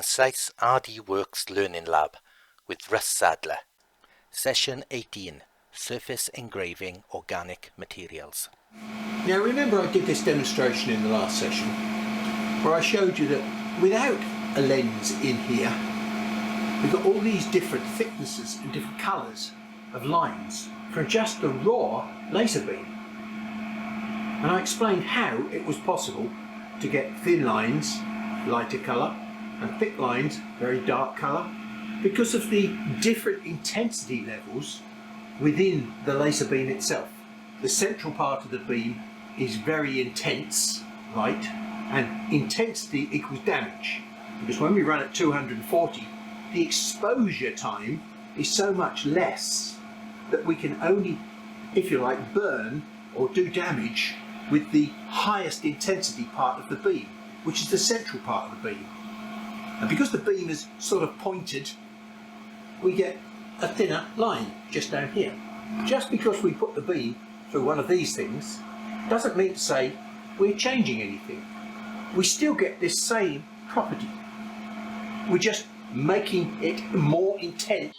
Concise RDWorks Learning Lab with Russ Sadler. Session 18, Surface Engraving Organic Materials. Now remember I did this demonstration in the last session where I showed you that without a lens in here we've got all these different thicknesses and different colours of lines for just the raw laser beam. And I explained how it was possible to get thin lines lighter colour and thick lines very dark colour because of the different intensity levels within the laser beam itself. The central part of the beam is very intense light, and intensity equals damage, because when we run at 240 the exposure time is so much less that we can only, if you like, burn or do damage with the highest intensity part of the beam, which is the central part of the beam. And because the beam is sort of pointed, we get a thinner line just down here. Just because we put the beam through one of these things doesn't mean to say we're changing anything. We still get this same property. We're just making it more intense.